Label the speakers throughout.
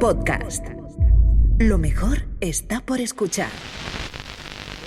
Speaker 1: Podcast. Lo mejor está por escuchar.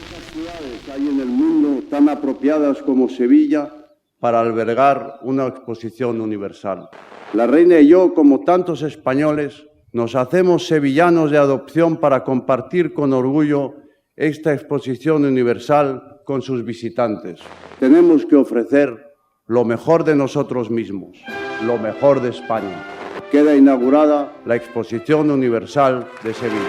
Speaker 2: Pocas ciudades hay en el mundo tan apropiadas como Sevilla para albergar una exposición universal. La reina y yo, como tantos españoles, nos hacemos sevillanos de adopción para compartir con orgullo esta exposición universal con sus visitantes. Tenemos que ofrecer lo mejor de nosotros mismos, lo mejor de España. Queda inaugurada la Exposición Universal de Sevilla.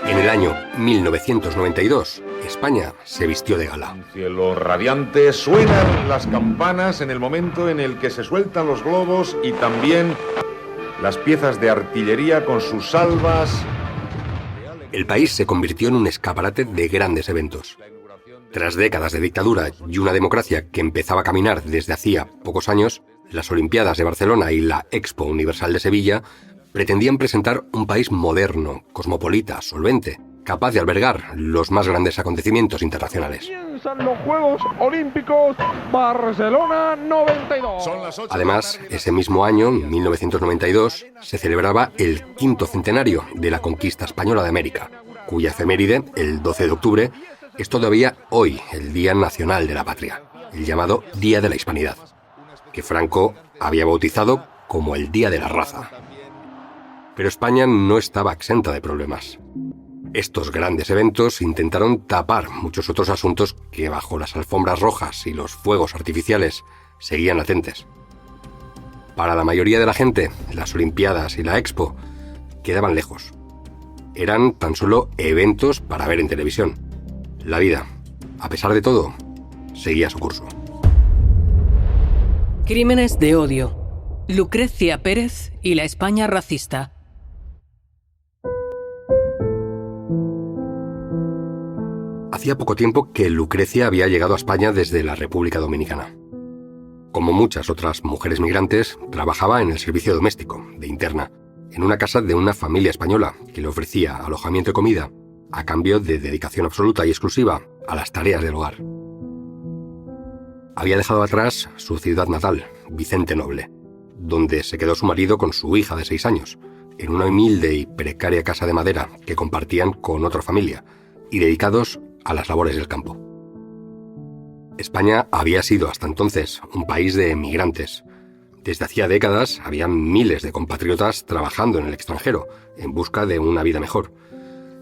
Speaker 3: En el año 1992, España se vistió de gala.
Speaker 4: Un cielo radiante, suenan las campanas en el momento en el que se sueltan los globos y también las piezas de artillería con sus salvas.
Speaker 3: El país se convirtió en un escaparate de grandes eventos. Tras décadas de dictadura y una democracia que empezaba a caminar desde hacía pocos años, las Olimpiadas de Barcelona y la Expo Universal de Sevilla pretendían presentar un país moderno, cosmopolita, solvente, capaz de albergar los más grandes acontecimientos internacionales.
Speaker 5: Comienzan los Juegos Olímpicos Barcelona 92.
Speaker 3: Además, ese mismo año, 1992, se celebraba el 5º centenario de la conquista española de América, cuya efeméride, el 12 de octubre, es todavía hoy el Día Nacional de la Patria, el llamado Día de la Hispanidad, que Franco había bautizado como el Día de la Raza. Pero España no estaba exenta de problemas. Estos grandes eventos intentaron tapar muchos otros asuntos que bajo las alfombras rojas y los fuegos artificiales seguían latentes. Para la mayoría de la gente, las Olimpiadas y la Expo quedaban lejos. Eran tan solo eventos para ver en televisión. La vida, a pesar de todo, seguía su curso.
Speaker 6: Crímenes de odio. Lucrecia Pérez y la España racista.
Speaker 3: Hacía poco tiempo que Lucrecia había llegado a España desde la República Dominicana. Como muchas otras mujeres migrantes, trabajaba en el servicio doméstico, de interna, en una casa de una familia española que le ofrecía alojamiento y comida a cambio de dedicación absoluta y exclusiva a las tareas del hogar. Había dejado atrás su ciudad natal, Vicente Noble, donde se quedó su marido con su hija de 6 años, en una humilde y precaria casa de madera que compartían con otra familia, y dedicados a las labores del campo. España había sido hasta entonces un país de emigrantes. Desde hacía décadas había miles de compatriotas trabajando en el extranjero, en busca de una vida mejor.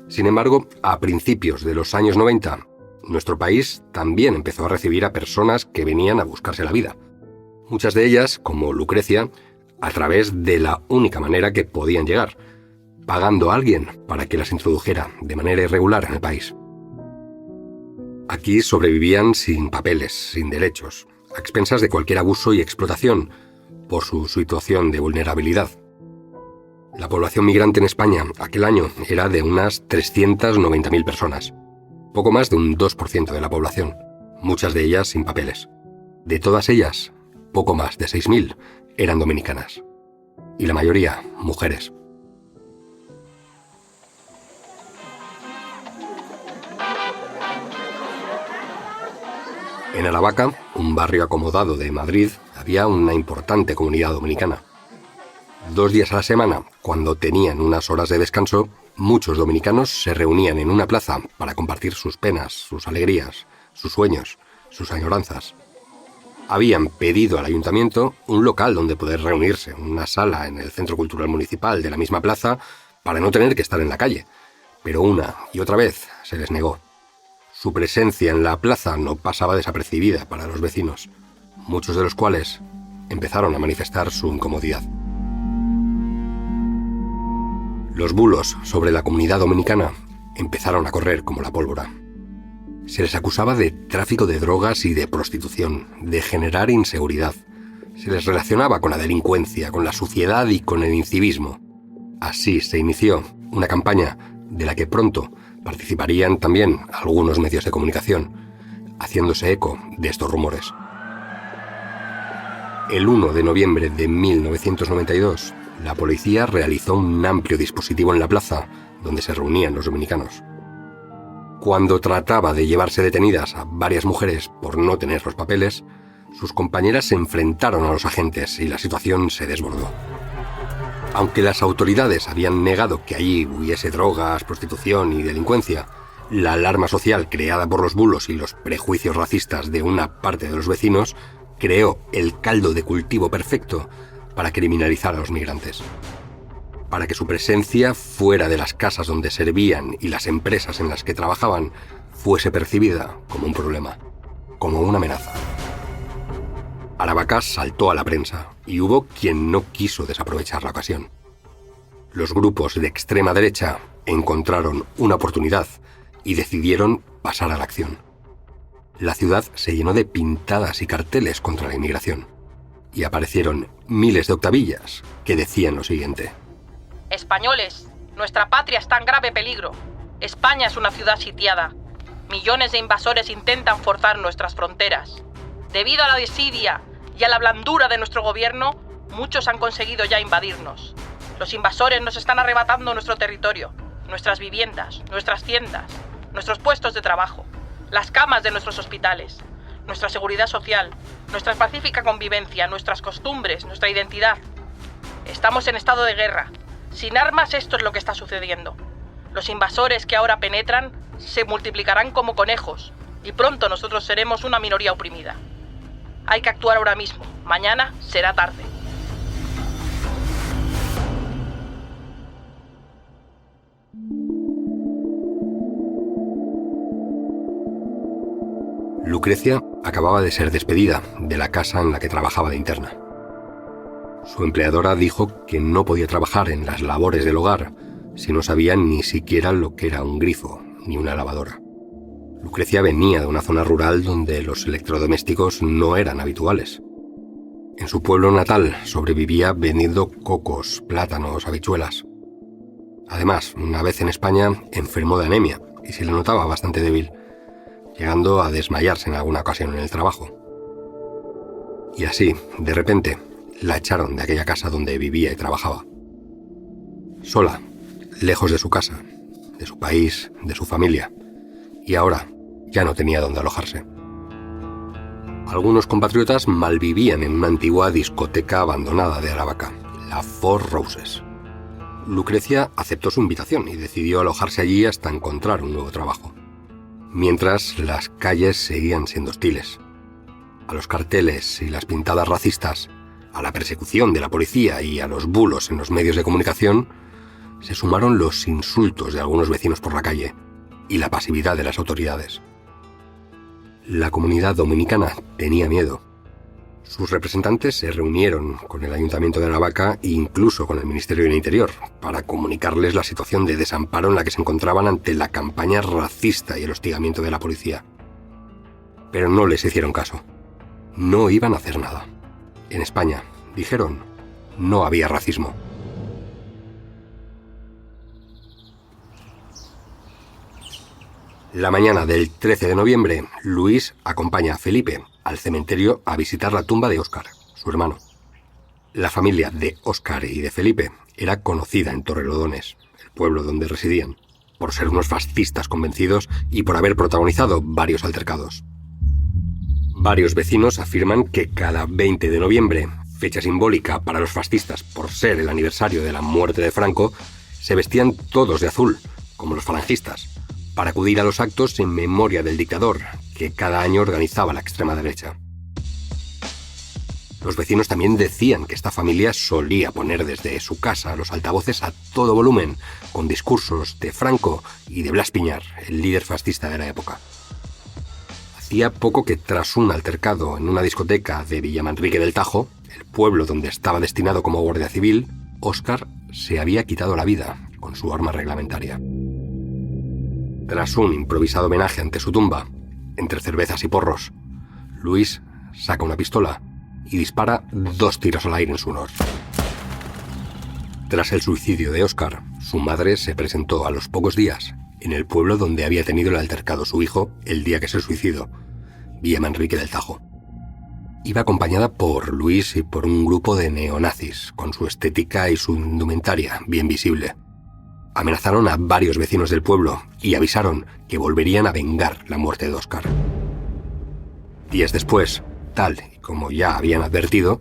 Speaker 3: Sin embargo, a principios de los años 90, nuestro país también empezó a recibir a personas que venían a buscarse la vida. Muchas de ellas, como Lucrecia, a través de la única manera que podían llegar, pagando a alguien para que las introdujera de manera irregular en el país. Aquí sobrevivían sin papeles, sin derechos, a expensas de cualquier abuso y explotación por su situación de vulnerabilidad. La población migrante en España aquel año era de unas 390.000 personas, poco más de un 2% de la población, muchas de ellas sin papeles. De todas ellas, poco más de 6.000 eran dominicanas, y la mayoría mujeres. En Aravaca, un barrio acomodado de Madrid, había una importante comunidad dominicana. 2 días a la semana, cuando tenían unas horas de descanso, muchos dominicanos se reunían en una plaza para compartir sus penas, sus alegrías, sus sueños, sus añoranzas. Habían pedido al ayuntamiento un local donde poder reunirse, una sala en el Centro Cultural Municipal de la misma plaza, para no tener que estar en la calle. Pero una y otra vez se les negó. Su presencia en la plaza no pasaba desapercibida para los vecinos, muchos de los cuales empezaron a manifestar su incomodidad. Los bulos sobre la comunidad dominicana empezaron a correr como la pólvora. Se les acusaba de tráfico de drogas y de prostitución, de generar inseguridad. Se les relacionaba con la delincuencia, con la suciedad y con el incivismo. Así se inició una campaña de la que pronto participarían también algunos medios de comunicación, haciéndose eco de estos rumores. El 1 de noviembre de 1992, la policía realizó un amplio dispositivo en la plaza donde se reunían los dominicanos. Cuando trataba de llevarse detenidas a varias mujeres por no tener los papeles, sus compañeras se enfrentaron a los agentes y la situación se desbordó. Aunque las autoridades habían negado que allí hubiese drogas, prostitución y delincuencia, la alarma social creada por los bulos y los prejuicios racistas de una parte de los vecinos creó el caldo de cultivo perfecto para criminalizar a los migrantes. Para que su presencia fuera de las casas donde servían y las empresas en las que trabajaban fuese percibida como un problema, como una amenaza. Aravaca saltó a la prensa y hubo quien no quiso desaprovechar la ocasión. Los grupos de extrema derecha encontraron una oportunidad y decidieron pasar a la acción. La ciudad se llenó de pintadas y carteles contra la inmigración y aparecieron miles de octavillas que decían lo siguiente:
Speaker 7: Españoles, nuestra patria está en grave peligro. España es una ciudad sitiada. Millones de invasores intentan forzar nuestras fronteras. Debido a la desidia y a la blandura de nuestro gobierno, muchos han conseguido ya invadirnos. Los invasores nos están arrebatando nuestro territorio, nuestras viviendas, nuestras tiendas, nuestros puestos de trabajo, las camas de nuestros hospitales, nuestra seguridad social, nuestra pacífica convivencia, nuestras costumbres, nuestra identidad. Estamos en estado de guerra. Sin armas, esto es lo que está sucediendo. Los invasores que ahora penetran se multiplicarán como conejos y pronto nosotros seremos una minoría oprimida. Hay que actuar ahora mismo. Mañana será tarde.
Speaker 3: Lucrecia acababa de ser despedida de la casa en la que trabajaba de interna. Su empleadora dijo que no podía trabajar en las labores del hogar si no sabía ni siquiera lo que era un grifo ni una lavadora. Lucrecia venía de una zona rural donde los electrodomésticos no eran habituales. En su pueblo natal sobrevivía vendiendo cocos, plátanos, habichuelas. Además, una vez en España enfermó de anemia y se le notaba bastante débil, llegando a desmayarse en alguna ocasión en el trabajo. Y así, de repente, la echaron de aquella casa donde vivía y trabajaba. Sola, lejos de su casa, de su país, de su familia, y ahora ya no tenía dónde alojarse. Algunos compatriotas malvivían en una antigua discoteca abandonada de Aravaca, la Four Roses. Lucrecia aceptó su invitación y decidió alojarse allí hasta encontrar un nuevo trabajo. Mientras, las calles seguían siendo hostiles. A los carteles y las pintadas racistas, a la persecución de la policía y a los bulos en los medios de comunicación, se sumaron los insultos de algunos vecinos por la calle y la pasividad de las autoridades. La comunidad dominicana tenía miedo. Sus representantes se reunieron con el Ayuntamiento de Aravaca e incluso con el Ministerio del Interior para comunicarles la situación de desamparo en la que se encontraban ante la campaña racista y el hostigamiento de la policía. Pero no les hicieron caso. No iban a hacer nada. En España, dijeron, no había racismo. La mañana del 13 de noviembre, Luis acompaña a Felipe al cementerio a visitar la tumba de Óscar, su hermano. La familia de Óscar y de Felipe era conocida en Torrelodones, el pueblo donde residían, por ser unos fascistas convencidos y por haber protagonizado varios altercados. Varios vecinos afirman que cada 20 de noviembre, fecha simbólica para los fascistas por ser el aniversario de la muerte de Franco, se vestían todos de azul, como los falangistas, para acudir a los actos en memoria del dictador que cada año organizaba la extrema derecha. Los vecinos también decían que esta familia solía poner desde su casa los altavoces a todo volumen, con discursos de Franco y de Blas Piñar, el líder fascista de la época. Hacía poco que tras un altercado en una discoteca de Villamanrique del Tajo, el pueblo donde estaba destinado como guardia civil, Óscar se había quitado la vida con su arma reglamentaria. Tras un improvisado homenaje ante su tumba, entre cervezas y porros, Luis saca una pistola y dispara 2 tiros al aire en su honor. Tras el suicidio de Óscar, su madre se presentó a los pocos días en el pueblo donde había tenido el altercado su hijo el día que se suicidó, Villamanrique del Tajo. Iba acompañada por Luis y por un grupo de neonazis, con su estética y su indumentaria bien visible. Amenazaron a varios vecinos del pueblo y avisaron que volverían a vengar la muerte de Óscar. Días después, tal y como ya habían advertido,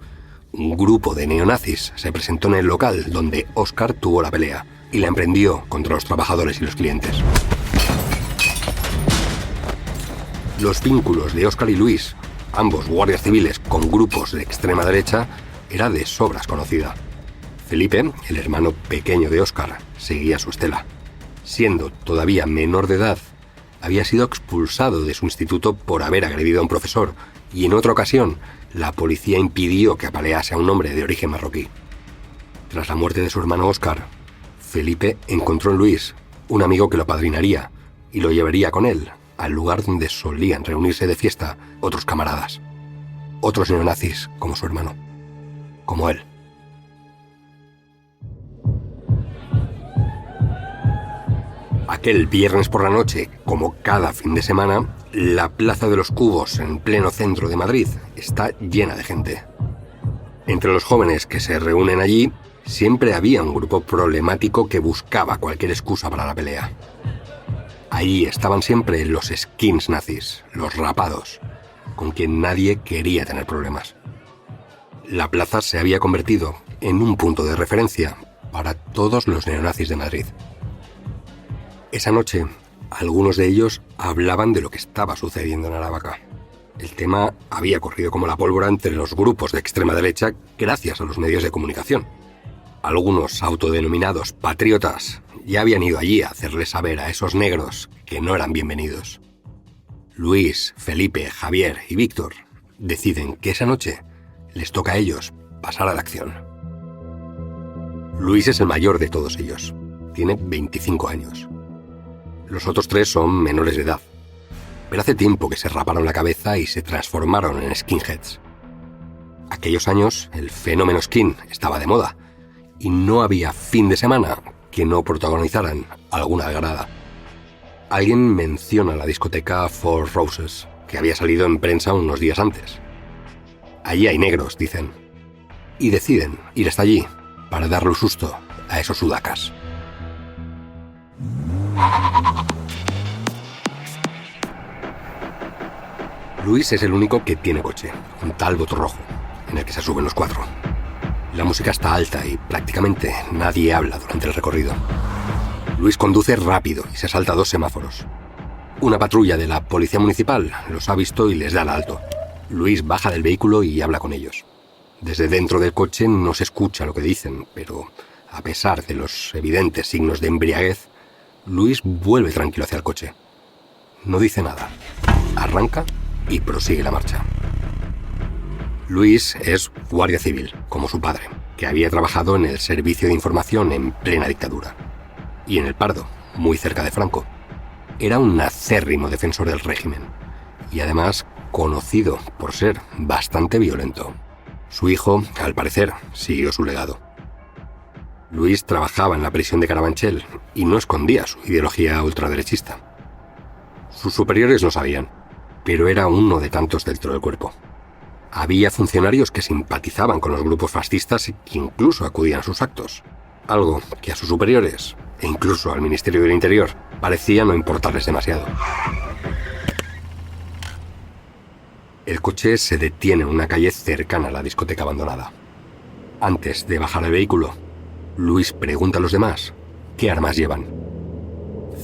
Speaker 3: un grupo de neonazis se presentó en el local donde Oscar tuvo la pelea y la emprendió contra los trabajadores y los clientes. Los vínculos de Oscar y Luis, ambos guardias civiles con grupos de extrema derecha, era de sobras conocida. Felipe, el hermano pequeño de Oscar, seguía su estela. Siendo todavía menor de edad, había sido expulsado de su instituto por haber agredido a un profesor, y en otra ocasión, la policía impidió que apalease a un hombre de origen marroquí. Tras la muerte de su hermano Oscar, Felipe encontró en Luis un amigo que lo apadrinaría y lo llevaría con él al lugar donde solían reunirse de fiesta otros camaradas, otros neonazis como su hermano, como él. Aquel viernes por la noche, como cada fin de semana, la Plaza de los Cubos, en pleno centro de Madrid, está llena de gente. Entre los jóvenes que se reúnen allí, siempre había un grupo problemático que buscaba cualquier excusa para la pelea. Allí estaban siempre los skins nazis, los rapados, con quien nadie quería tener problemas. La plaza se había convertido en un punto de referencia para todos los neonazis de Madrid. Esa noche, algunos de ellos hablaban de lo que estaba sucediendo en Aravaca. El tema había corrido como la pólvora entre los grupos de extrema derecha gracias a los medios de comunicación. Algunos autodenominados patriotas ya habían ido allí a hacerles saber a esos negros que no eran bienvenidos. Luis, Felipe, Javier y Víctor deciden que esa noche les toca a ellos pasar a la acción. Luis es el mayor de todos ellos. Tiene 25 años. Los otros 3 son menores de edad, pero hace tiempo que se raparon la cabeza y se transformaron en skinheads. Aquellos años, el fenómeno skin estaba de moda, y no había fin de semana que no protagonizaran alguna grada. Alguien menciona la discoteca Four Roses, que había salido en prensa unos días antes. Allí hay negros, dicen, y deciden ir hasta allí para darle un susto a esos sudacas. Luis es el único que tiene coche, un Talbot rojo, en el que se suben los 4. La música está alta y prácticamente nadie habla durante el recorrido. Luis conduce rápido y se salta 2 semáforos. Una patrulla de la policía municipal los ha visto y les da el alto. Luis baja del vehículo y habla con ellos. Desde dentro del coche no se escucha lo que dicen, pero a pesar de los evidentes signos de embriaguez, Luis vuelve tranquilo hacia el coche. No dice nada. Arranca y prosigue la marcha. Luis es guardia civil, como su padre, que había trabajado en el servicio de información en plena dictadura. Y en el Pardo, muy cerca de Franco. Era un acérrimo defensor del régimen. Y además conocido por ser bastante violento. Su hijo, al parecer, siguió su legado. Luis trabajaba en la prisión de Carabanchel y no escondía su ideología ultraderechista. Sus superiores lo sabían, pero era uno de tantos dentro del cuerpo. Había funcionarios que simpatizaban con los grupos fascistas y que incluso acudían a sus actos, algo que a sus superiores, e incluso al Ministerio del Interior, parecía no importarles demasiado. El coche se detiene en una calle cercana a la discoteca abandonada. Antes de bajar el vehículo, Luis pregunta a los demás qué armas llevan.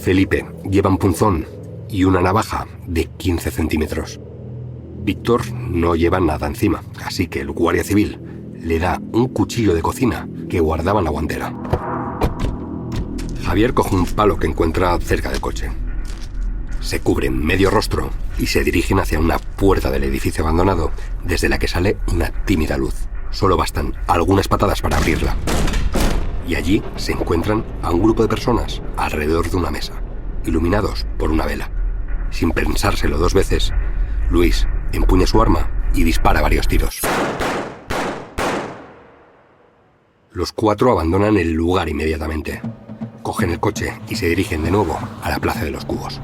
Speaker 3: Felipe lleva un punzón y una navaja de 15 centímetros. Víctor no lleva nada encima, así que el guardia civil le da un cuchillo de cocina que guardaba en la guantera. Javier coge un palo que encuentra cerca del coche. Se cubre medio rostro y se dirigen hacia una puerta del edificio abandonado desde la que sale una tímida luz. Solo bastan algunas patadas para abrirla. Y allí se encuentran a un grupo de personas alrededor de una mesa, iluminados por una vela. Sin pensárselo 2 veces, Luis empuña su arma y dispara varios tiros. Los 4 abandonan el lugar inmediatamente. Cogen el coche y se dirigen de nuevo a la Plaza de los Cubos.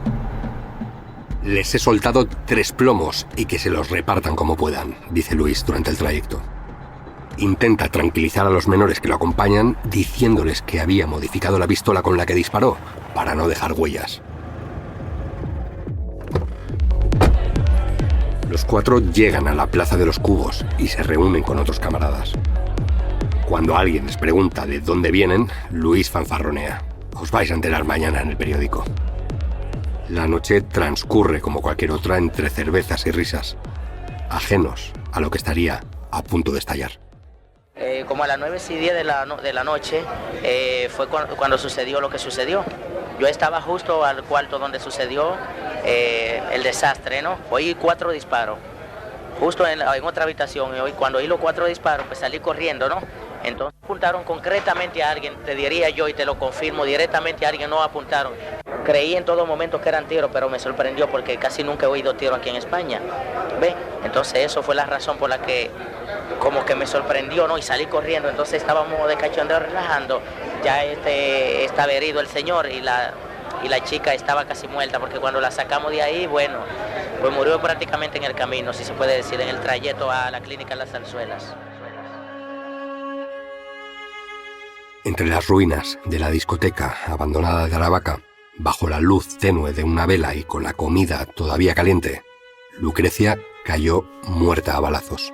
Speaker 3: Les he soltado 3 plomos y que se los repartan como puedan, dice Luis durante el trayecto. Intenta tranquilizar a los menores que lo acompañan diciéndoles que había modificado la pistola con la que disparó para no dejar huellas. Los 4 llegan a la Plaza de los Cubos y se reúnen con otros camaradas. Cuando alguien les pregunta de dónde vienen, Luis fanfarronea: os vais a enterar mañana en el periódico. La noche transcurre como cualquier otra entre cervezas y risas, ajenos a lo que estaría a punto de estallar.
Speaker 8: Como a las 9:10 de la noche fue cuando sucedió lo que sucedió. Yo estaba justo al cuarto donde sucedió el desastre, ¿no? Oí 4 disparos, justo en otra habitación. Y cuando oí los 4 disparos, pues salí corriendo, ¿no? Entonces apuntaron concretamente a alguien, te diría yo y te lo confirmo, directamente a alguien no apuntaron. Creí en todo momento que eran tiros, pero me sorprendió porque casi nunca he oído tiro aquí en España. ¿Ve? Entonces eso fue la razón por la que como que me sorprendió, ¿no? Y salí corriendo. Entonces estábamos de cachondeo relajando. Ya estaba herido el señor y la chica estaba casi muerta, porque cuando la sacamos de ahí, bueno, pues murió prácticamente en el camino, si se puede decir, en el trayecto a la clínica Las Zarzuelas.
Speaker 3: Entre las ruinas de la discoteca abandonada de Aravaca, bajo la luz tenue de una vela y con la comida todavía caliente, Lucrecia cayó muerta a balazos.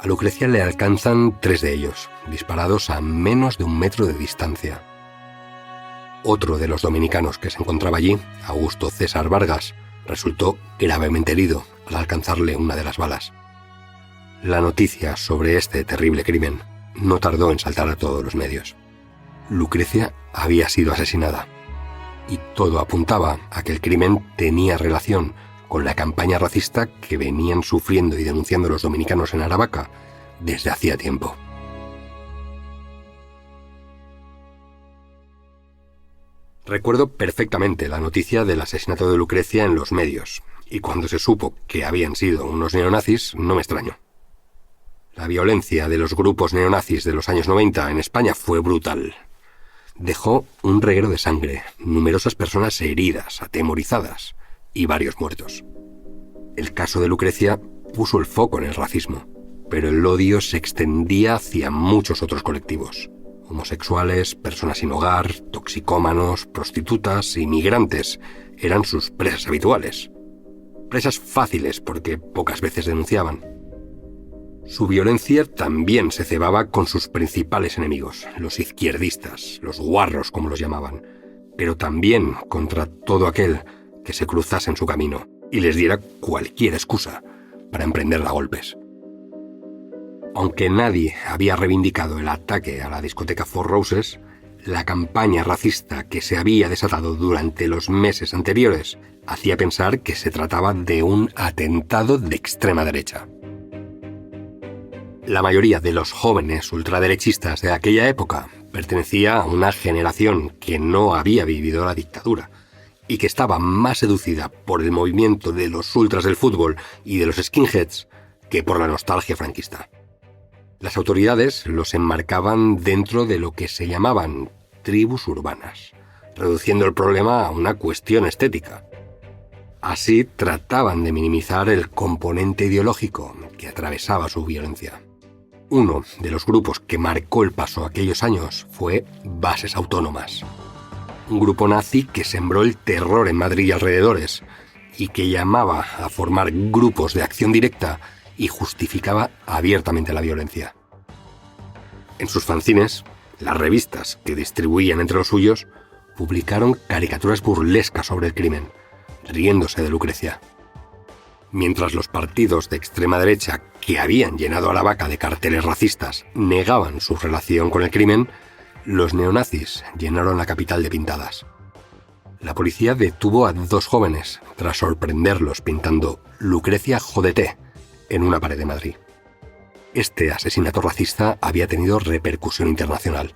Speaker 3: A Lucrecia le alcanzan 3 de ellos, disparados a menos de 1 metro de distancia. Otro de los dominicanos que se encontraba allí, Augusto César Vargas, resultó gravemente herido al alcanzarle una de las balas. La noticia sobre este terrible crimen no tardó en saltar a todos los medios. Lucrecia había sido asesinada, y todo apuntaba a que el crimen tenía relación con la campaña racista que venían sufriendo y denunciando los dominicanos en Aravaca desde hacía tiempo. Recuerdo perfectamente la noticia del asesinato de Lucrecia en los medios, y cuando se supo que habían sido unos neonazis, no me extrañó. La violencia de los grupos neonazis de los años 90 en España fue brutal. Dejó un reguero de sangre, numerosas personas heridas, atemorizadas y varios muertos. El caso de Lucrecia puso el foco en el racismo, pero el odio se extendía hacia muchos otros colectivos: homosexuales, personas sin hogar, toxicómanos, prostitutas, inmigrantes eran sus presas habituales. Presas fáciles porque pocas veces denunciaban. Su violencia también se cebaba con sus principales enemigos, los izquierdistas, los guarros como los llamaban, pero también contra todo aquel que se cruzase en su camino y les diera cualquier excusa para emprenderla a golpes. Aunque nadie había reivindicado el ataque a la discoteca Four Roses, la campaña racista que se había desatado durante los meses anteriores hacía pensar que se trataba de un atentado de extrema derecha. La mayoría de los jóvenes ultraderechistas de aquella época pertenecía a una generación que no había vivido la dictadura y que estaba más seducida por el movimiento de los ultras del fútbol y de los skinheads que por la nostalgia franquista. Las autoridades los enmarcaban dentro de lo que se llamaban tribus urbanas, reduciendo el problema a una cuestión estética. Así trataban de minimizar el componente ideológico que atravesaba su violencia. Uno de los grupos que marcó el paso aquellos años fue Bases Autónomas, un grupo nazi que sembró el terror en Madrid y alrededores y que llamaba a formar grupos de acción directa y justificaba abiertamente la violencia. En sus fanzines, las revistas que distribuían entre los suyos publicaron caricaturas burlescas sobre el crimen, riéndose de Lucrecia. Mientras los partidos de extrema derecha que habían llenado Aravaca de carteles racistas negaban su relación con el crimen, los neonazis llenaron la capital de pintadas. La policía detuvo a 2 jóvenes tras sorprenderlos pintando «Lucrecia, jódete» en una pared de Madrid. Este asesinato racista había tenido repercusión internacional,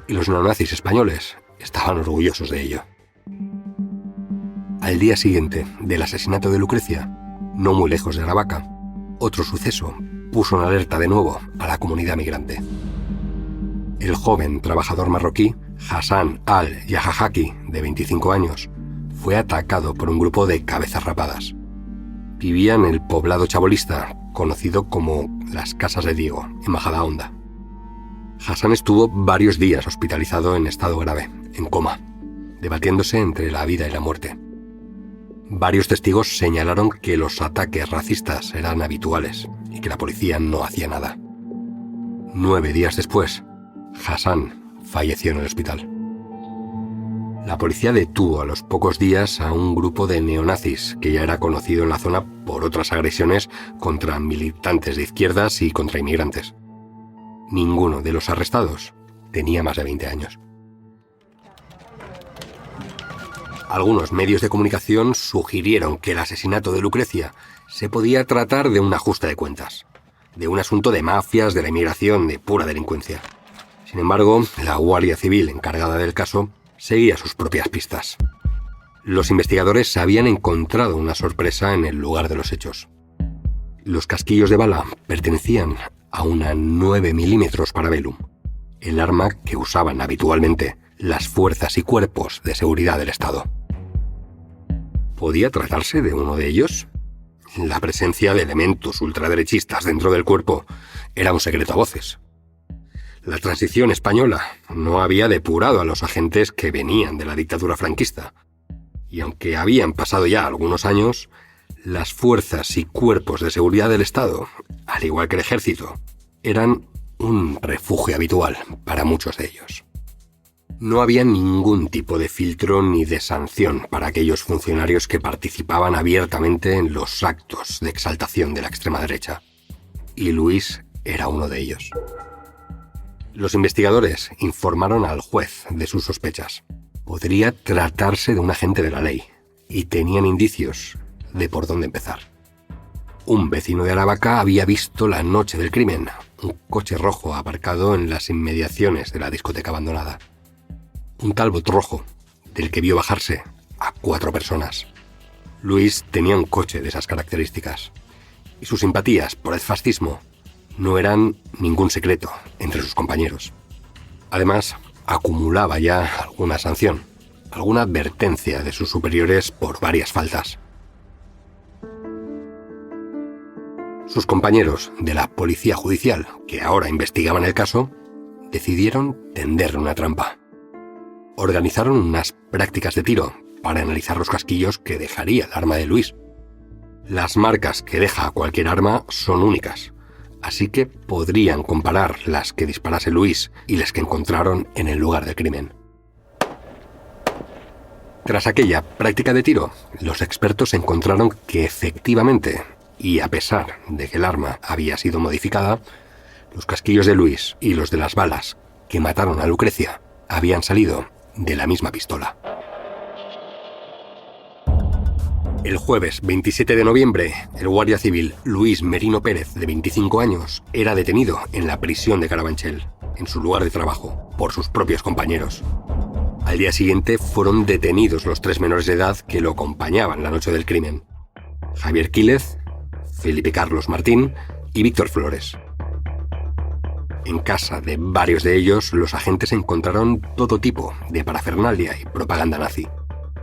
Speaker 3: y los neonazis españoles estaban orgullosos de ello. Al día siguiente del asesinato de Lucrecia, no muy lejos de Aravaca, otro suceso puso en alerta de nuevo a la comunidad migrante. El joven trabajador marroquí, Hassan al-Yahahaki, de 25 años, fue atacado por un grupo de cabezas rapadas. Vivía en el poblado chabolista, conocido como las Casas de Diego, en Majadahonda. Hassan estuvo varios días hospitalizado en estado grave, en coma, debatiéndose entre la vida y la muerte. Varios testigos señalaron que los ataques racistas eran habituales y que la policía no hacía nada. 9 días después, Hassan falleció en el hospital. La policía detuvo a los pocos días a un grupo de neonazis que ya era conocido en la zona por otras agresiones contra militantes de izquierdas y contra inmigrantes. Ninguno de los arrestados tenía más de 20 años. Algunos medios de comunicación sugirieron que el asesinato de Lucrecia se podía tratar de un ajuste de cuentas, de un asunto de mafias, de la inmigración, de pura delincuencia. Sin embargo, la Guardia Civil encargada del caso seguía sus propias pistas. Los investigadores habían encontrado una sorpresa en el lugar de los hechos. Los casquillos de bala pertenecían a una 9 milímetros Parabellum, el arma que usaban habitualmente las fuerzas y cuerpos de seguridad del Estado. ¿Podía tratarse de uno de ellos? La presencia de elementos ultraderechistas dentro del cuerpo era un secreto a voces. La transición española no había depurado a los agentes que venían de la dictadura franquista. Y aunque habían pasado ya algunos años, las fuerzas y cuerpos de seguridad del Estado, al igual que el ejército, eran un refugio habitual para muchos de ellos. No había ningún tipo de filtro ni de sanción para aquellos funcionarios que participaban abiertamente en los actos de exaltación de la extrema derecha. Y Luis era uno de ellos. Los investigadores informaron al juez de sus sospechas. Podría tratarse de un agente de la ley, y tenían indicios de por dónde empezar. Un vecino de Aravaca había visto la noche del crimen un coche rojo aparcado en las inmediaciones de la discoteca abandonada. Un Talbot rojo, del que vio bajarse a 4 personas. Luis tenía un coche de esas características, y sus simpatías por el fascismo no eran ningún secreto entre sus compañeros. Además, acumulaba ya alguna sanción, alguna advertencia de sus superiores por varias faltas. Sus compañeros de la policía judicial, que ahora investigaban el caso, decidieron tenderle una trampa. Organizaron unas prácticas de tiro para analizar los casquillos que dejaría el arma de Luis. Las marcas que deja cualquier arma son únicas, así que podrían comparar las que disparase Luis y las que encontraron en el lugar del crimen. Tras aquella práctica de tiro, los expertos encontraron que efectivamente, y a pesar de que el arma había sido modificada, los casquillos de Luis y los de las balas que mataron a Lucrecia habían salido de la misma pistola. El jueves 27 de noviembre, el guardia civil Luis Merino Pérez, de 25 años, era detenido en la prisión de Carabanchel, en su lugar de trabajo, por sus propios compañeros. Al día siguiente fueron detenidos los 3 menores de edad que lo acompañaban la noche del crimen: Javier Quílez, Felipe Carlos Martín y Víctor Flores. En casa de varios de ellos, los agentes encontraron todo tipo de parafernalia y propaganda nazi,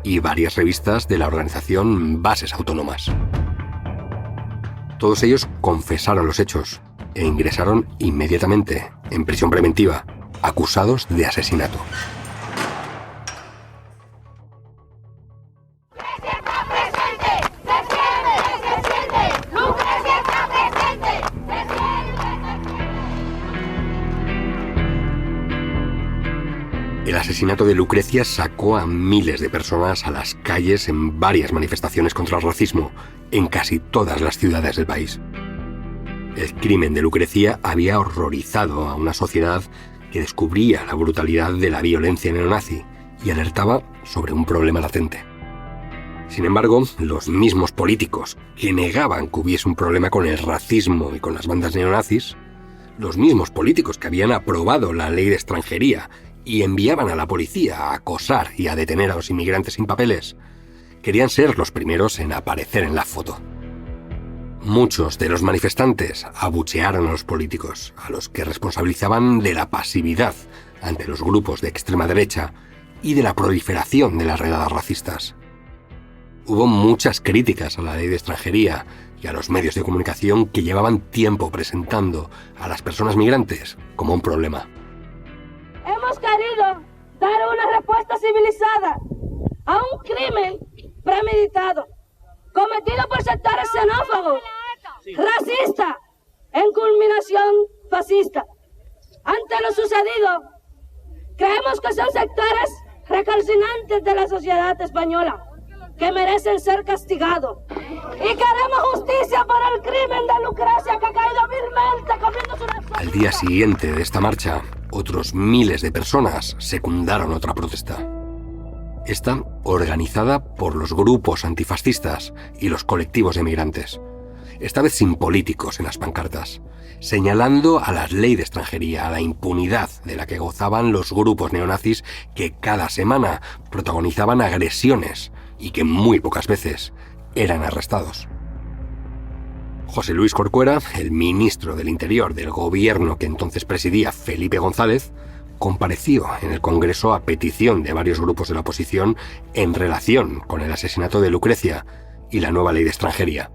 Speaker 3: y varias revistas de la organización Bases Autónomas. Todos ellos confesaron los hechos e ingresaron inmediatamente en prisión preventiva, acusados de asesinato. El asesinato de Lucrecia sacó a miles de personas a las calles en varias manifestaciones contra el racismo en casi todas las ciudades del país. El crimen de Lucrecia había horrorizado a una sociedad que descubría la brutalidad de la violencia neonazi y alertaba sobre un problema latente. Sin embargo, los mismos políticos que negaban que hubiese un problema con el racismo y con las bandas neonazis, los mismos políticos que habían aprobado la ley de extranjería y enviaban a la policía a acosar y a detener a los inmigrantes sin papeles, querían ser los primeros en aparecer en la foto. Muchos de los manifestantes abuchearon a los políticos, a los que responsabilizaban de la pasividad ante los grupos de extrema derecha y de la proliferación de las redadas racistas. Hubo muchas críticas a la ley de extranjería y a los medios de comunicación que llevaban tiempo presentando a las personas migrantes como un problema.
Speaker 9: Hemos querido dar una respuesta civilizada a un crimen premeditado cometido por sectores xenófobos, racistas, en culminación fascista. Ante lo sucedido, creemos que son sectores recalcinantes de la sociedad española que merecen ser castigados. Y queremos justicia por el crimen de Lucrecia que ha caído vilmente comiendo su...
Speaker 3: Al día siguiente de esta marcha, otros miles de personas secundaron otra protesta. Esta organizada por los grupos antifascistas y los colectivos de migrantes. Esta vez sin políticos en las pancartas, señalando a la ley de extranjería, a la impunidad de la que gozaban los grupos neonazis que cada semana protagonizaban agresiones y que muy pocas veces eran arrestados. José Luis Corcuera, el ministro del Interior del gobierno que entonces presidía Felipe González, compareció en el Congreso a petición de varios grupos de la oposición en relación con el asesinato de Lucrecia y la nueva ley de extranjería.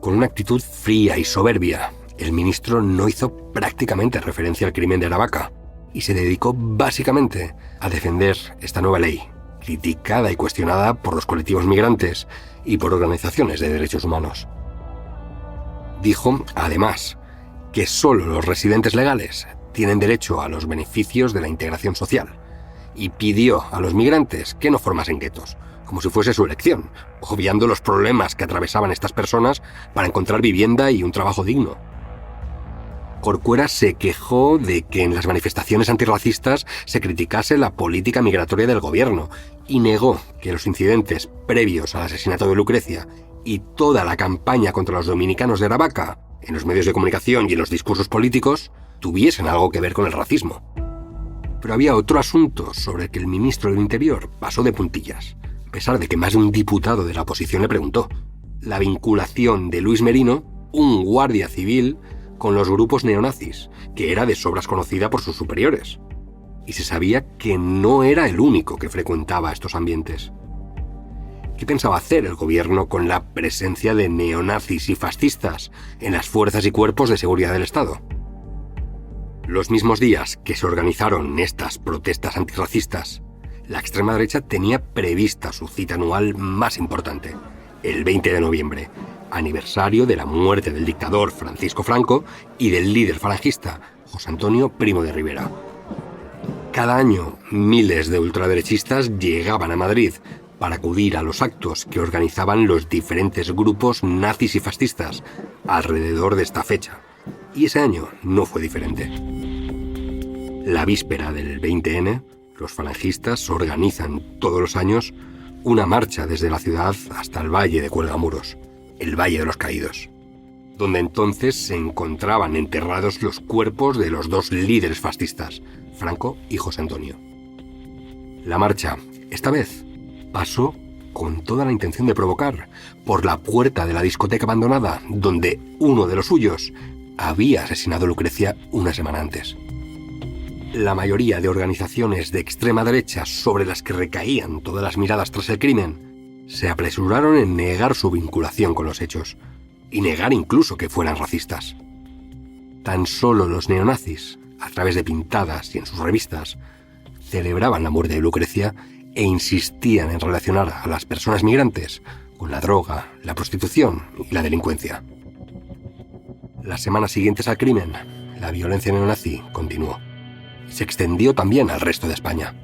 Speaker 3: Con una actitud fría y soberbia, el ministro no hizo prácticamente referencia al crimen de Aravaca y se dedicó básicamente a defender esta nueva ley, criticada y cuestionada por los colectivos migrantes y por organizaciones de derechos humanos. Dijo, además, que solo los residentes legales tienen derecho a los beneficios de la integración social y pidió a los migrantes que no formasen guetos, como si fuese su elección, obviando los problemas que atravesaban estas personas para encontrar vivienda y un trabajo digno. Corcuera se quejó de que en las manifestaciones antirracistas se criticase la política migratoria del gobierno y negó que los incidentes previos al asesinato de Lucrecia y toda la campaña contra los dominicanos de Aravaca, en los medios de comunicación y en los discursos políticos, tuviesen algo que ver con el racismo. Pero había otro asunto sobre el que el ministro del Interior pasó de puntillas, a pesar de que más de un diputado de la oposición le preguntó: la vinculación de Luis Merino, un guardia civil, con los grupos neonazis, que era de sobras conocida por sus superiores. Y se sabía que no era el único que frecuentaba estos ambientes. ¿Qué pensaba hacer el gobierno con la presencia de neonazis y fascistas en las fuerzas y cuerpos de seguridad del Estado? Los mismos días que se organizaron estas protestas antirracistas, la extrema derecha tenía prevista su cita anual más importante, el 20 de noviembre, aniversario de la muerte del dictador Francisco Franco y del líder falangista José Antonio Primo de Rivera. Cada año, miles de ultraderechistas llegaban a Madrid para acudir a los actos que organizaban los diferentes grupos nazis y fascistas alrededor de esta fecha. Y ese año no fue diferente. La víspera del 20N, los falangistas organizan todos los años una marcha desde la ciudad hasta el Valle de Cuelgamuros, el Valle de los Caídos, donde entonces se encontraban enterrados los cuerpos de los dos líderes fascistas, Franco y José Antonio. La marcha, esta vez, pasó con toda la intención de provocar por la puerta de la discoteca abandonada donde uno de los suyos había asesinado a Lucrecia una semana antes. La mayoría de organizaciones de extrema derecha sobre las que recaían todas las miradas tras el crimen se apresuraron en negar su vinculación con los hechos y negar incluso que fueran racistas. Tan solo los neonazis, a través de pintadas y en sus revistas, celebraban la muerte de Lucrecia e insistían en relacionar a las personas migrantes con la droga, la prostitución y la delincuencia. Las semanas siguientes al crimen, la violencia neonazi continuó y se extendió también al resto de España.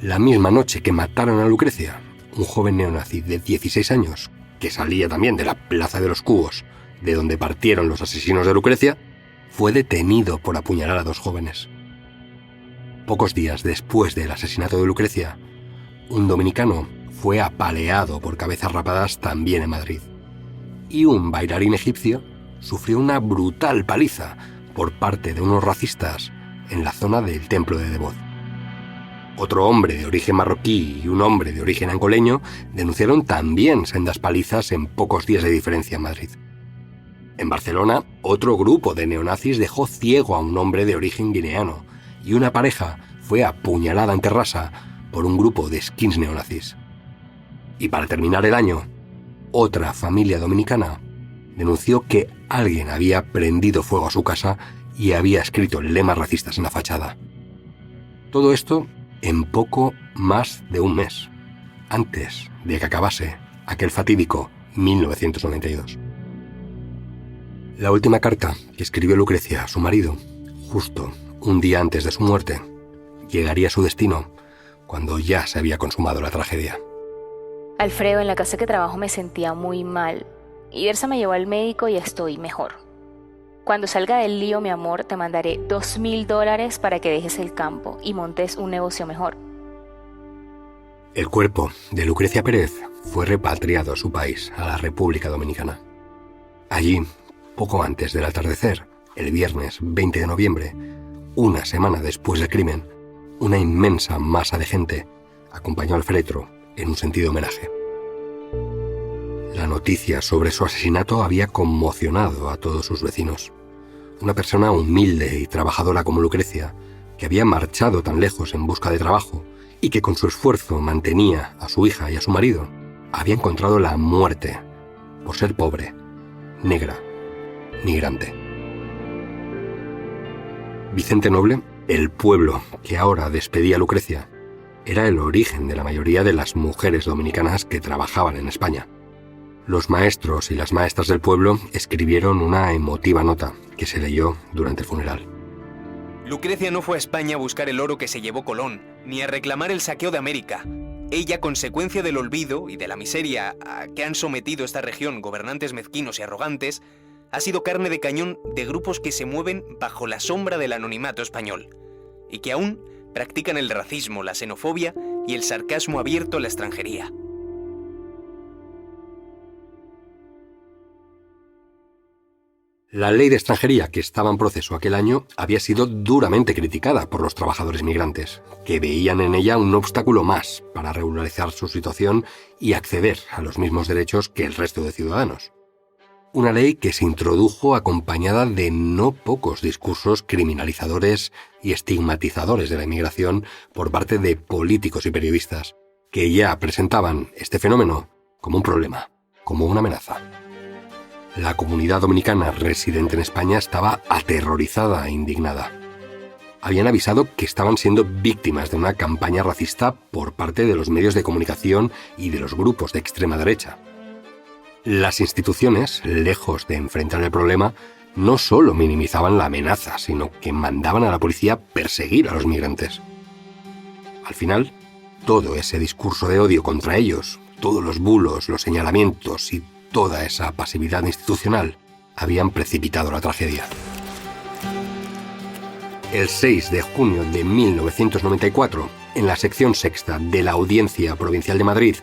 Speaker 3: La misma noche que mataron a Lucrecia, un joven neonazi de 16 años, que salía también de la Plaza de los Cubos, de donde partieron los asesinos de Lucrecia, fue detenido por apuñalar a dos jóvenes. Pocos días después del asesinato de Lucrecia, un dominicano fue apaleado por cabezas rapadas también en Madrid. Y un bailarín egipcio sufrió una brutal paliza por parte de unos racistas en la zona del templo de Devot. Otro hombre de origen marroquí y un hombre de origen angoleño denunciaron también sendas palizas en pocos días de diferencia en Madrid. En Barcelona, otro grupo de neonazis dejó ciego a un hombre de origen guineano y una pareja fue apuñalada en Terrassa por un grupo de skins neonazis. Y para terminar el año, otra familia dominicana denunció que alguien había prendido fuego a su casa y había escrito lemas racistas en la fachada. Todo esto en poco más de un mes, antes de que acabase aquel fatídico 1992. La última carta que escribió Lucrecia a su marido, justo un día antes de su muerte, llegaría a su destino cuando ya se había consumado la tragedia.
Speaker 10: Alfredo, en la casa que trabajo me sentía muy mal. Y Dersa me llevó al médico y estoy mejor. Cuando salga del lío, mi amor, te mandaré $2,000 para que dejes el campo y montes un negocio mejor.
Speaker 3: El cuerpo de Lucrecia Pérez fue repatriado a su país, a la República Dominicana. Allí, poco antes del atardecer, el viernes 20 de noviembre, una semana después del crimen, una inmensa masa de gente acompañó al féretro en un sentido homenaje. La noticia sobre su asesinato había conmocionado a todos sus vecinos. Una persona humilde y trabajadora como Lucrecia, que había marchado tan lejos en busca de trabajo y que con su esfuerzo mantenía a su hija y a su marido, había encontrado la muerte por ser pobre, negra, migrante. Vicente Noble, el pueblo que ahora despedía a Lucrecia, era el origen de la mayoría de las mujeres dominicanas que trabajaban en España. Los maestros y las maestras del pueblo escribieron una emotiva nota que se leyó durante el funeral.
Speaker 11: Lucrecia no fue a España a buscar el oro que se llevó Colón, ni a reclamar el saqueo de América. Ella, consecuencia del olvido y de la miseria a que han sometido esta región gobernantes mezquinos y arrogantes, ha sido carne de cañón de grupos que se mueven bajo la sombra del anonimato español y que aún practican el racismo, la xenofobia y el sarcasmo abierto a la extranjería.
Speaker 3: La ley de extranjería que estaba en proceso aquel año había sido duramente criticada por los trabajadores migrantes, que veían en ella un obstáculo más para regularizar su situación y acceder a los mismos derechos que el resto de ciudadanos. Una ley que se introdujo acompañada de no pocos discursos criminalizadores y estigmatizadores de la inmigración por parte de políticos y periodistas, que ya presentaban este fenómeno como un problema, como una amenaza. La comunidad dominicana residente en España estaba aterrorizada e indignada. Habían avisado que estaban siendo víctimas de una campaña racista por parte de los medios de comunicación y de los grupos de extrema derecha. Las instituciones, lejos de enfrentar el problema, no solo minimizaban la amenaza, sino que mandaban a la policía perseguir a los migrantes. Al final, todo ese discurso de odio contra ellos, todos los bulos, los señalamientos y toda esa pasividad institucional habían precipitado la tragedia. El 6 de junio de 1994, en la sección sexta de la Audiencia Provincial de Madrid,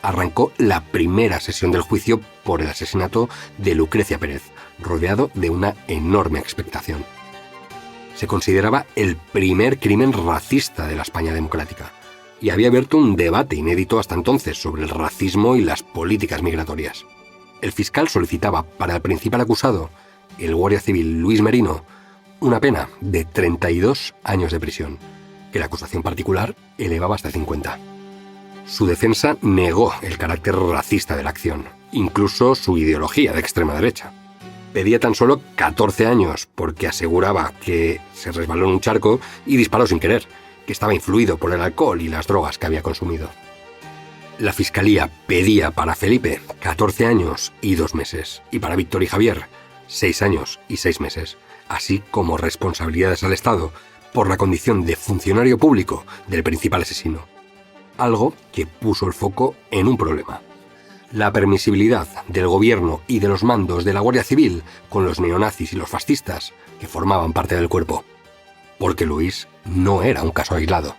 Speaker 3: arrancó la primera sesión del juicio por el asesinato de Lucrecia Pérez, rodeado de una enorme expectación. Se consideraba el primer crimen racista de la España democrática y había abierto un debate inédito hasta entonces sobre el racismo y las políticas migratorias. El fiscal solicitaba para el principal acusado, el guardia civil Luis Merino, una pena de 32 años de prisión, que la acusación particular elevaba hasta 50. Su defensa negó el carácter racista de la acción, incluso su ideología de extrema derecha. Pedía tan solo 14 años porque aseguraba que se resbaló en un charco y disparó sin querer, que estaba influido por el alcohol y las drogas que había consumido. La Fiscalía pedía para Felipe 14 años y 2 meses, y para Víctor y Javier 6 años y 6 meses, así como responsabilidades al Estado por la condición de funcionario público del principal asesino. Algo que puso el foco en un problema: la permisibilidad del gobierno y de los mandos de la Guardia Civil con los neonazis y los fascistas que formaban parte del cuerpo. Porque Luis no era un caso aislado.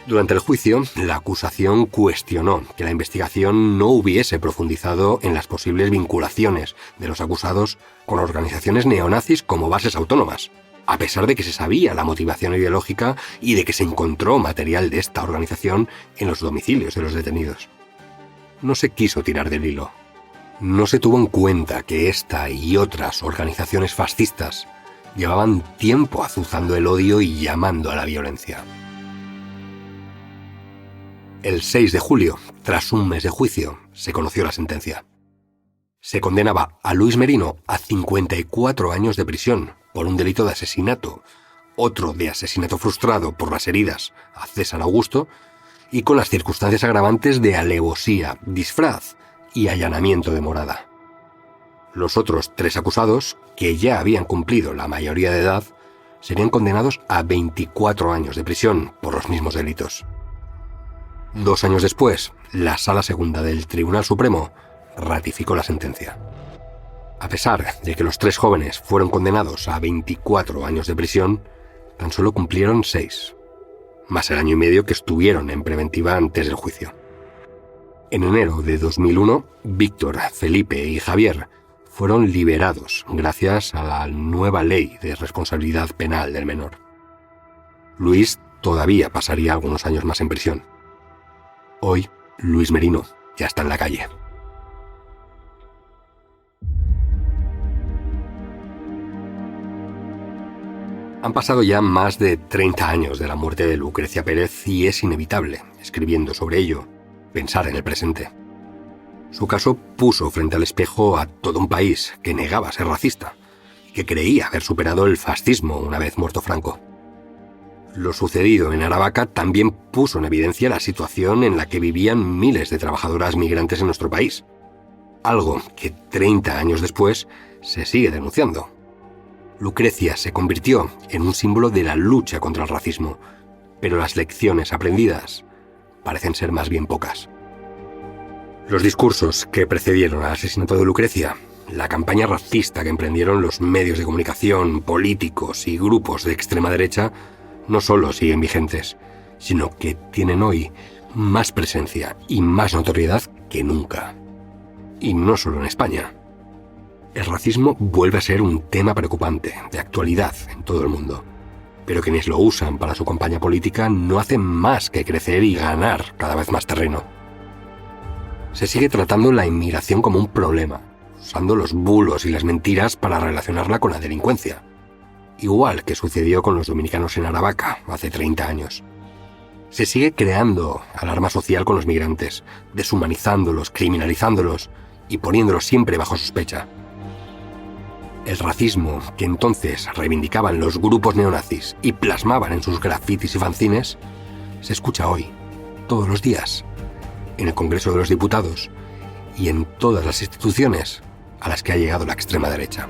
Speaker 3: Durante el juicio, la acusación cuestionó que la investigación no hubiese profundizado en las posibles vinculaciones de los acusados con organizaciones neonazis como bases autónomas, a pesar de que se sabía la motivación ideológica y de que se encontró material de esta organización en los domicilios de los detenidos. No se quiso tirar del hilo. No se tuvo en cuenta que esta y otras organizaciones fascistas llevaban tiempo azuzando el odio y llamando a la violencia. El 6 de julio, tras un mes de juicio, se conoció la sentencia. Se condenaba a Luis Merino a 54 años de prisión por un delito de asesinato, otro de asesinato frustrado por las heridas a César Augusto y con las circunstancias agravantes de alevosía, disfraz y allanamiento de morada. Los otros 3 acusados, que ya habían cumplido la mayoría de edad, serían condenados a 24 años de prisión por los mismos delitos. 2 años después, la Sala Segunda del Tribunal Supremo ratificó la sentencia. A pesar de que los 3 jóvenes fueron condenados a 24 años de prisión, tan solo cumplieron 6, más el año y medio que estuvieron en preventiva antes del juicio. En enero de 2001, Víctor, Felipe y Javier fueron liberados gracias a la nueva ley de responsabilidad penal del menor. Luis todavía pasaría algunos años más en prisión. Hoy, Luis Merino ya está en la calle. Han pasado ya más de 30 años de la muerte de Lucrecia Pérez y es inevitable, escribiendo sobre ello, pensar en el presente. Su caso puso frente al espejo a todo un país que negaba ser racista y que creía haber superado el fascismo una vez muerto Franco. Lo sucedido en Aravaca también puso en evidencia la situación en la que vivían miles de trabajadoras migrantes en nuestro país, algo que 30 años después se sigue denunciando. Lucrecia se convirtió en un símbolo de la lucha contra el racismo, pero las lecciones aprendidas parecen ser más bien pocas. Los discursos que precedieron al asesinato de Lucrecia, la campaña racista que emprendieron los medios de comunicación, políticos y grupos de extrema derecha, no solo siguen vigentes, sino que tienen hoy más presencia y más notoriedad que nunca. Y no solo en España. El racismo vuelve a ser un tema preocupante, de actualidad en todo el mundo. Pero quienes lo usan para su campaña política no hacen más que crecer y ganar cada vez más terreno. Se sigue tratando la inmigración como un problema, usando los bulos y las mentiras para relacionarla con la delincuencia. Igual que sucedió con los dominicanos en Aravaca hace 30 años. Se sigue creando alarma social con los migrantes, deshumanizándolos, criminalizándolos y poniéndolos siempre bajo sospecha. El racismo que entonces reivindicaban los grupos neonazis y plasmaban en sus grafitis y fanzines, se escucha hoy, todos los días, en el Congreso de los Diputados y en todas las instituciones a las que ha llegado la extrema derecha.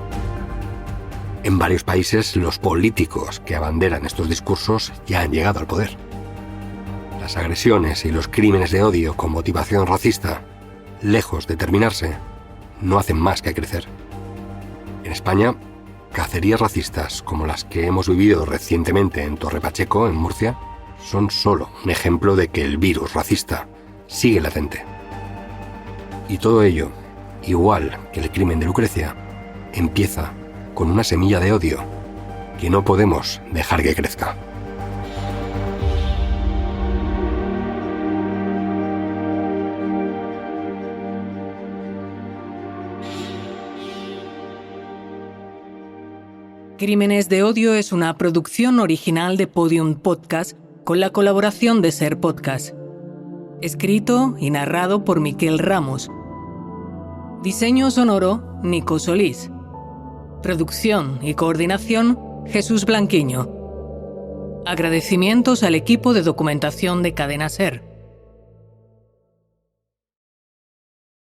Speaker 3: En varios países, los políticos que abanderan estos discursos ya han llegado al poder. Las agresiones y los crímenes de odio con motivación racista, lejos de terminarse, no hacen más que crecer. En España, cacerías racistas como las que hemos vivido recientemente en Torre Pacheco, en Murcia, son solo un ejemplo de que el virus racista sigue latente. Y todo ello, igual que el crimen de Lucrecia, empieza con una semilla de odio que no podemos dejar que crezca.
Speaker 6: Crímenes de Odio es una producción original de Podium Podcast con la colaboración de Ser Podcast. Escrito y narrado por Miquel Ramos. Diseño sonoro, Nico Solís. Producción y coordinación, Jesús Blanquiño. Agradecimientos al equipo de documentación de Cadena Ser.